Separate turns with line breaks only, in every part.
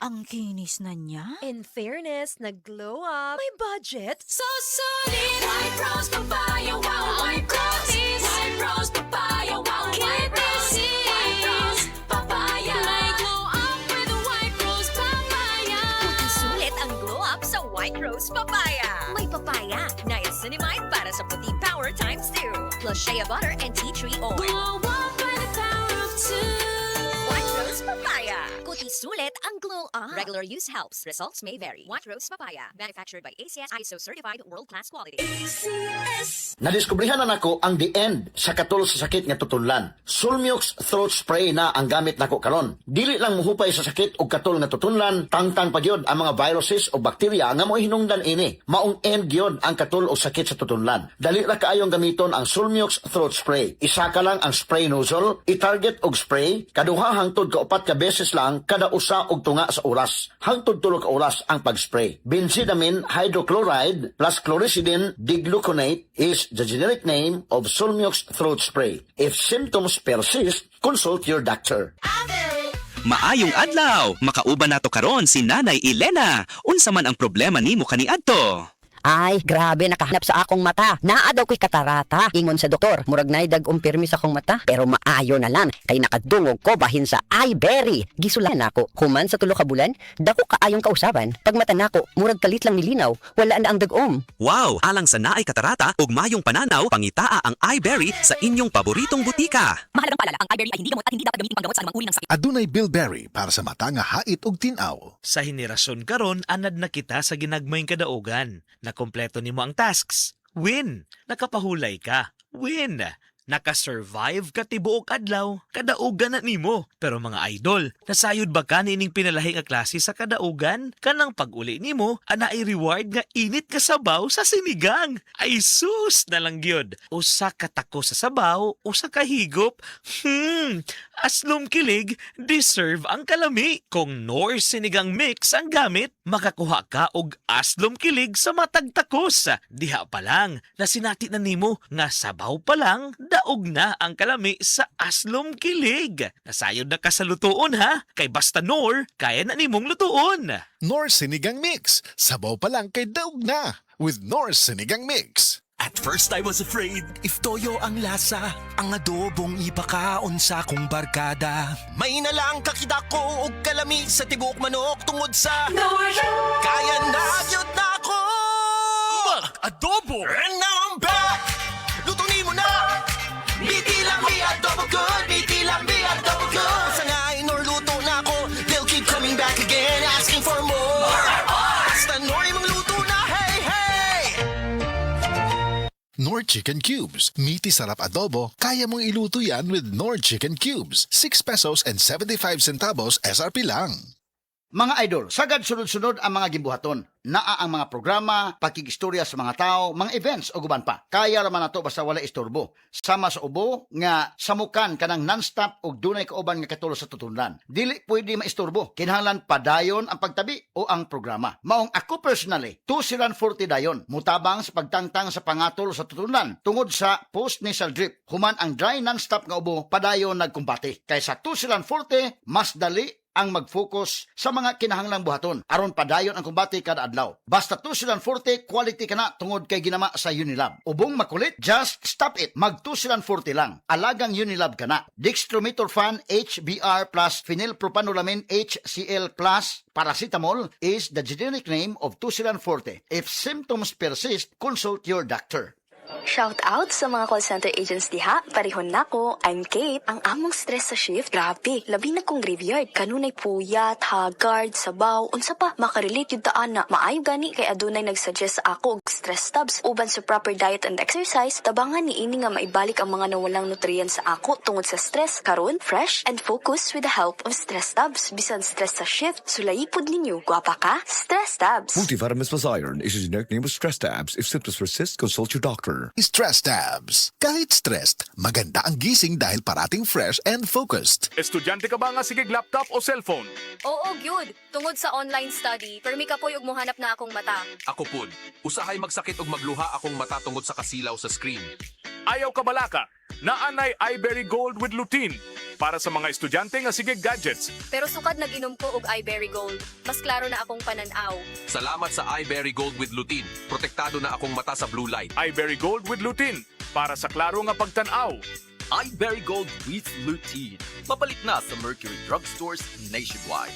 ang kinis na niya.
In fairness, nag-glow up. May budget.
So solid, white rose papaya, wow, white rose, white rose papaya, wow, white rose, white rose papaya. May glow up with a white rose papaya.
Sulit ang glow up sa White Rose Papaya. May papaya, niacinamide para sa puti power times 2. Plus shea butter and tea tree oil.
Glow up by the power of two.
White Rose Papaya. Kuti sulit ang glow up. Regular use helps. Results may vary. White Rose Papaya. Manufactured by ACS ISO certified world-class quality.
ACS.
Nadiskubrihan na nako ang the end sa katol sa sakit nga tutunlan. Sulmux throat spray na ang gamit nako karon. Dili lang muhupay sa sakit og katol nga tutunlan, tangtang pa gyud ang mga viruses o bakterya nga mo'y hinungdan ini. Maong end gyud ang katol o sakit sa tutunlan. Dali ra kaayong gamiton ang Sulmux throat spray. Isa ka lang ang spray nozzle, i-target og spray, kaduha hangtod ka 4 ka beses lang kada usa og tunga sa oras. Hangtod 3 ka oras ang pag-spray. Benzidamine hydrochloride plus chlorhexidine digluconate is the generic name of Sulmux throat spray. If symptoms persist, consult your doctor.
Maayong adlaw, makauban nato karon si Nanay Elena. Unsa man ang problema nimo kaniadto?
Ay, grabe, nakahanap sa akong mata. Naa daw ko'y katarata. Ingon sa doktor, murag nay dag-umpirmi sa akong mata. Pero maayo na lang, kay nakadungog ko bahin sa iBerry. Gisulan ako. Human sa 3 ka bulan, dako kaayong kausaban. Pag mata nako, murag kalit lang nilinaw. Wala na ang dag-om.
Wow, alang sa naay katarata ug mayong pananaw, pangitaa ang iBerry sa inyong paboritong butika.
Mahalagang paalala, ang iBerry ay hindi gamot at hindi dapat gamitin panggamot sa anumang uri ng sakit.
Adunay Bilberry para sa mata nga hait ug tinaw.
Sa henerasyon karon anad na kita sa ginagmayng kadaugan. Nakompleto nimo ang tasks. Win! Nakapahulay ka. Win! Nakasurvive ka tibuok adlaw. Kadaugan na nimo. Pero mga idol, nasayod ba ka nining pinalahi nga klase sa kadaugan? Kanang pag-uli nimo, ana ay reward nga init ka sabaw sa sinigang. Ay sus na lang gyud. Usa ka tako sa sabaw, usa ka higop. Aslom kilig, deserve ang kalami. Kung Norse sinigang mix ang gamit, makakuha ka og aslom kilig sa matag takos. Diha pa lang, nasinati na nimo nga sabaw pa lang, daog na ang kalami sa aslom kilig. Nasayod na ka sa lutuon ha, kay basta Nor, kaya na nimong lutuon.
Norse Sinigang Mix. Sabaw pa lang kay daog na with Norse Sinigang Mix.
At first I was afraid if toyo ang lasa, ang adobong ipakaon sa kong barkada. May nalang kakita ko og kalami sa tibok manok tungod sa kaya na yun na ako. Mag-adobo! And now I'm back! Luto ni mo na! Biti lang mi adobo good, biti lang mi adobo good. Sangayin or luto na ako, they'll keep coming back again asking for more. Basta Nor imong luto na, hey, hey!
Nor Chicken Cubes. Meaty sarap adobo. Kaya mong iluto yan with Nor Chicken Cubes. 6 pesos and 75 centavos SRP lang.
Mga idol, sagad sunod-sunod ang mga gimbuhaton. Naa ang mga programa, pakigistorya sa mga tao, mga events o guban pa. Kaya raman nato basta wala istorbo. Sama sa ubo nga samukan kanang non-stop og dunay kauban nga katulo sa tutunlan. Dili pwede maistorbo. Kinahanglan padayon ang pagtabi o ang programa. Maong ako personally, 240 dayon. Mutabang sa pagtangtang sa pangatol sa tutunlan tungod sa post-nasal drip. Human ang dry non-stop nga ubo, padayon nagkumbati. Kaysa 240, mas dali ang mag-focus sa mga kinahanglang buhaton aron padayon ang kumbati kada adlaw. Basta 240 quality kana tungod kay ginama sa Unilab. Ubong makulit, just stop it. Mag 240 lang. Alagang Unilab kana. Dextromethorphan HBr plus phenylpropanolamin HCl plus paracetamol is the generic name of 240. If symptoms persist, consult your doctor.
Shout out sa mga call center agents diha. Parihon nako, I'm Kate. Ang among stress sa shift, grabe. Labi na kong graveyard. Kanunay puyat, haggard, sabaw, unsa pa. Makarelate yung taan na maayo gani kay adunay nagsuggest sa ako og stress tabs. Uban sa proper diet and exercise, tabangan ni ini nga maibalik ang mga nawalang nutrients sa ako tungod sa stress. Karon, fresh and focus with the help of stress tabs. Bisan stress sa shift, sulayipod ninyo. Gwapa ka? Stress tabs.
Multivitamins plus iron is a generic name of stress tabs. If symptoms persist, consult your doctor.
Stress Tabs. Kahit stressed, maganda ang gising dahil parating fresh and focused.
Estudyante ka ba nga sigig laptop o cellphone?
Oo, gyud. Tungod sa online study, permi ka po'y ug mohanap na akong mata.
Ako pud, usahay magsakit og magluha akong mata tungod sa kasilaw sa screen.
Ayaw ka balaka. Naanay iBerry Gold with lutein. para sa mga estudyante nga sige gadgets.
Pero sukad nag-inom ko og iBerry Gold. Mas klaro na akong pananaw.
Salamat sa iBerry Gold with lutein. Protektado na akong mata sa blue light.
iBerry Gold with lutein para sa klaro nga pagtanaw.
iBerry Gold with lutein. Mapalit na sa Mercury Drugstores nationwide.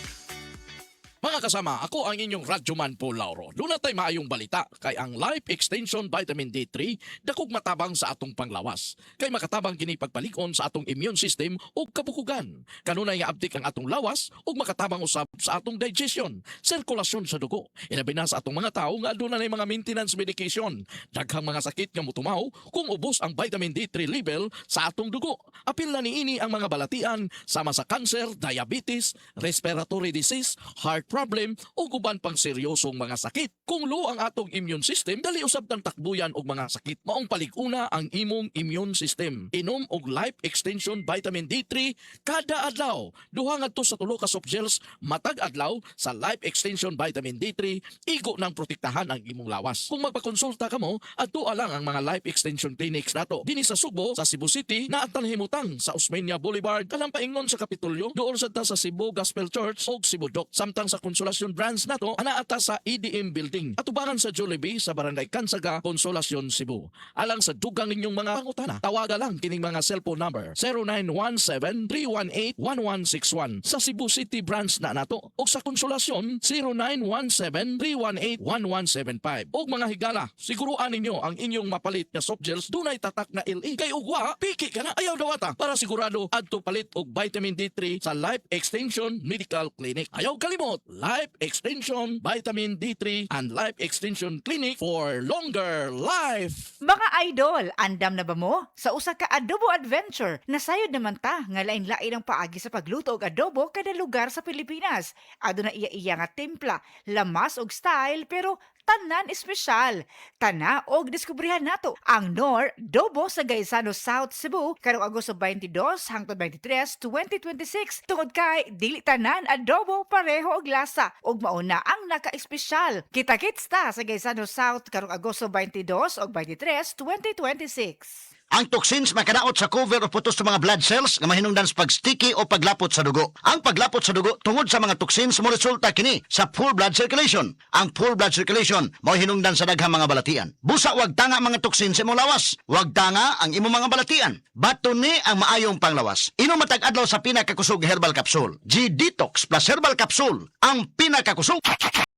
Mga kasama, ako ang inyong radyoman Paul Lauro. Doon tayo maayong balita kay ang Life Extension Vitamin D3 dakog matabang sa atong panglawas. Kay makatabang kini pagpalikon sa atong immune system o kabukugan. Kanunay nga abdik ang atong lawas o makatabang usab sa atong digestion, sirkulasyon sa dugo. Inabi na sa atong mga tao nga aduna nay mga maintenance medication. Daghang mga sakit nga motumaw kung ubos ang vitamin D3 level sa atong dugo. Apil na niini ang mga balatian sama sa cancer, diabetes, respiratory disease, heart problem o guban pang seryosong mga sakit. Kung low ang atong immune system, dali usab tang takbuyan og mga sakit. Maong palig-una ang imong immune system. Inom og Life Extension Vitamin D3 kada adlaw. Duha ngadto sa 3 ka soft gels matag adlaw sa Life Extension Vitamin D3, igo nang protektahan ang imong lawas. Kung magpakonsulta ka mo, adto lang ang mga Life Extension Clinics nato. Dinhi sa Subo, sa Cebu City, na at himutang sa Osmeña Boulevard, kalampaingon sa Kapitolyo, doon sa Cebu Gospel Church o Cebu Doc. Samtang sa Konsolasyon branch nato ana ata sa EDM building at ubangan sa Jollibee sa Barangay Kansaga, Konsolasyon, Cebu. Alang sa dugang ninyong mga pangutana, tawaga lang kining mga cellphone number 0917-318-1161 sa Cebu City branch na nato o sa Konsolasyon 0917-318-1175. Og mga higala, siguruan ninyo ang inyong mapalit nga soft gels dunay tatak na LE. Kay ugwa, piki ka na ayaw dawata para sigurado adto palit og vitamin D3 sa Life Extension Medical Clinic. Ayaw kalimot, Life Extension Vitamin D3 and Life Extension Clinic for longer life.
Mga idol, andam na ba mo? Sa usa ka adobo adventure, nasayod naman ta nga lain-lain ang paagi sa pagluto og adobo kada lugar sa Pilipinas. Aduna iya-iya nga timpla, lamas og style pero tanan espesyal. Tana og diskubrihan nato ang Nor Dobo sa Gaisano South Cebu karong Agosto 22 hangtod 23, 2026 tungod kay dili tanan adobo pareho og lasa ug mauna ang naka-espesyal. Kita-kits ta sa Gaisano South karong Agosto 22 ug 23, 2026.
Ang toxins makadaot sa cover o putos sa mga blood cells nga mahinungdan sa pagsticky o paglapot sa dugo. Ang paglapot sa dugo tungod sa mga toxins mo resulta kini sa poor blood circulation. Ang poor blood circulation mao hinungdan sa daghang mga balatian. Busa wag tanga mga toxins sa imong lawas. Wag tanga ang imong mga balatian. Bato ni ang maayong panglawas. Inom matag adlaw sa pinakakusog herbal capsule. G-Detox plus herbal capsule ang pinakakusog.